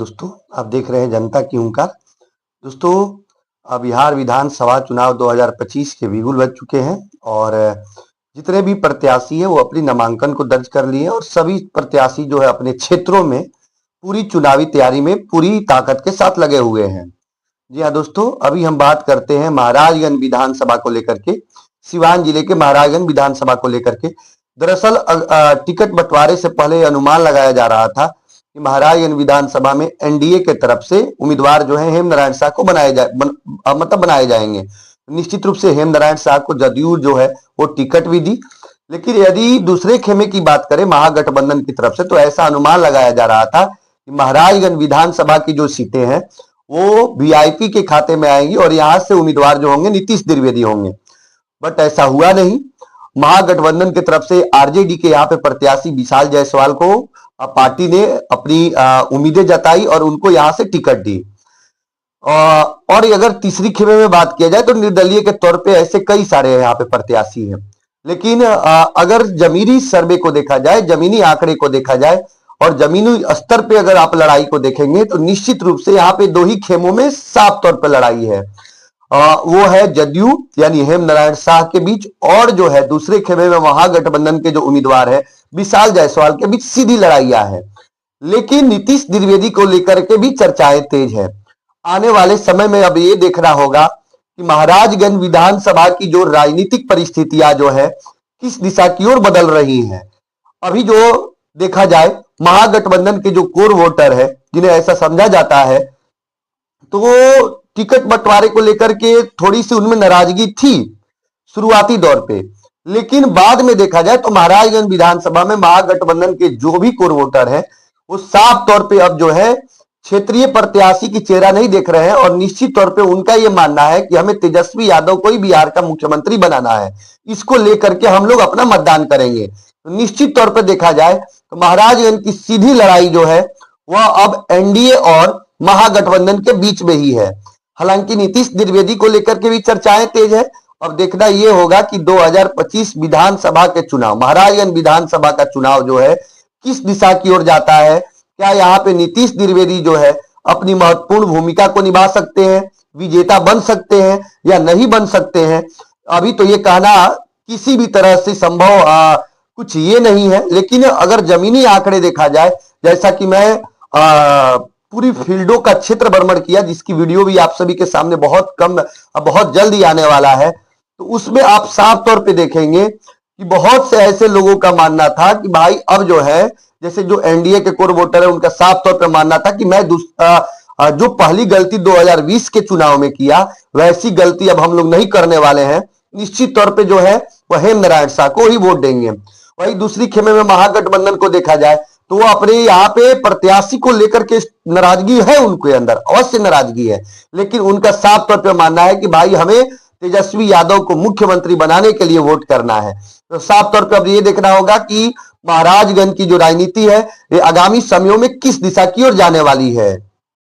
दोस्तों, आप देख रहे हैं जनता की हुंकार। दोस्तों, बिहार विधानसभा चुनाव 2025 के बिगुल बज चुके हैं और जितने भी प्रत्याशी हैं वो अपनी नामांकन को दर्ज कर लिए हैं और सभी प्रत्याशी जो है अपने क्षेत्रों में पूरी चुनावी तैयारी में पूरी ताकत के साथ लगे हुए हैं। जी हाँ दोस्तों, अभी हम बात करते हैं महाराजगंज विधानसभा को लेकर के, सिवान जिले के महाराजगंज विधानसभा को लेकर के। दरअसल टिकट बंटवारे से पहले अनुमान लगाया जा रहा था कि महाराजगंज विधानसभा में एनडीए के तरफ से उम्मीदवार जो है हेमनारायण शाह को बनाए जाएंगे। निश्चित रूप से हेमनारायण शाह को जदयू जो है वो टिकट भी दी, लेकिन यदि दूसरे खेमे की बात करें महागठबंधन की तरफ से, तो ऐसा अनुमान लगाया जा रहा था कि महाराजगंज विधानसभा की जो सीटें हैं वो वीआईपी के खाते में आएंगी और यहां से उम्मीदवार जो होंगे नीतीश द्विवेदी होंगे। बट ऐसा हुआ नहीं। महागठबंधन की तरफ से आरजेडी के यहाँ पे प्रत्याशी विशाल जायसवाल को पार्टी ने अपनी उम्मीदें जताई और उनको यहां से टिकट दी। और अगर तीसरी खेमे में बात किया जाए तो निर्दलीय के तौर पे ऐसे कई सारे यहाँ पे प्रत्याशी हैं, लेकिन अगर जमीनी सर्वे को देखा जाए, जमीनी आंकड़े को देखा जाए और जमीनी स्तर पे अगर आप लड़ाई को देखेंगे तो निश्चित रूप से यहाँ पे दो ही खेमों में साफ तौर पर लड़ाई है। वो है जदयू यानी हेमनारायण शाह के बीच और जो है दूसरे खेमे में महागठबंधन के जो उम्मीदवार है विशाल जायसवाल के बीच सीधी लड़ाइयां है। लेकिन नीतीश द्विवेदी को लेकर के भी चर्चाएं तेज है। आने वाले समय में अब ये देखना होगा कि महाराजगंज विधानसभा की जो राजनीतिक परिस्थितियां जो है किस दिशा की ओर बदल रही हैं। अभी जो देखा जाए महागठबंधन के जो कोर वोटर है जिन्हें ऐसा समझा जाता है, तो वो टिकट बंटवारे को लेकर के थोड़ी सी उनमें नाराजगी थी शुरुआती दौर पे, लेकिन बाद में देखा जाए तो महाराजगंज विधानसभा में महागठबंधन के जो भी कोर वोटर हैं वो साफ तौर पे अब जो है क्षेत्रीय प्रत्याशी की चेहरा नहीं देख रहे हैं और निश्चित तौर पे उनका ये मानना है कि हमें तेजस्वी यादव को ही बिहार का मुख्यमंत्री बनाना है, इसको लेकर के हम लोग अपना मतदान करेंगे। तो निश्चित तौर पे देखा जाए तो महाराजगंज की सीधी लड़ाई जो है वह अब एनडीए और महागठबंधन के बीच में ही है। हालांकि नीतीश द्विवेदी को लेकर के भी चर्चाएं तेज है। अब देखना यह होगा कि 2025 विधानसभा के चुनाव, महाराजगंज विधानसभा का चुनाव जो है किस दिशा की ओर जाता है। क्या यहाँ पे नीतीश द्विवेदी जो है अपनी महत्वपूर्ण भूमिका को निभा सकते हैं, विजेता बन सकते हैं या नहीं बन सकते हैं, अभी तो ये कहना किसी भी तरह से संभव कुछ ये नहीं है। लेकिन अगर जमीनी आंकड़े देखा जाए, जैसा कि मैं पूरी फील्डों का क्षेत्र भ्रमण किया जिसकी वीडियो भी आप सभी के सामने बहुत जल्द ही आने वाला है, तो उसमें आप साफ तौर पे देखेंगे कि बहुत से ऐसे लोगों का मानना था कि भाई अब जो है, जैसे जो एनडीए के कोर वोटर है उनका साफ तौर पे मानना था कि मैं जो पहली गलती 2020 के चुनाव में किया वैसी गलती अब हम लोग नहीं करने वाले हैं। निश्चित तौर पे जो है वह हेमनारायण शाह को ही वोट देंगे। वही दूसरी खेमे में महागठबंधन को देखा जाए तो वो अपने यहाँ पे प्रत्याशी को लेकर के नाराजगी है, उनके अंदर अवश्य नाराजगी है, लेकिन उनका साफ तौर पे मानना है कि भाई हमें तेजस्वी यादव को मुख्यमंत्री बनाने के लिए वोट करना है। तो साफ तौर पे अब ये देखना होगा कि महाराजगंज की जो राजनीति है ये आगामी समयों में किस दिशा की ओर जाने वाली है।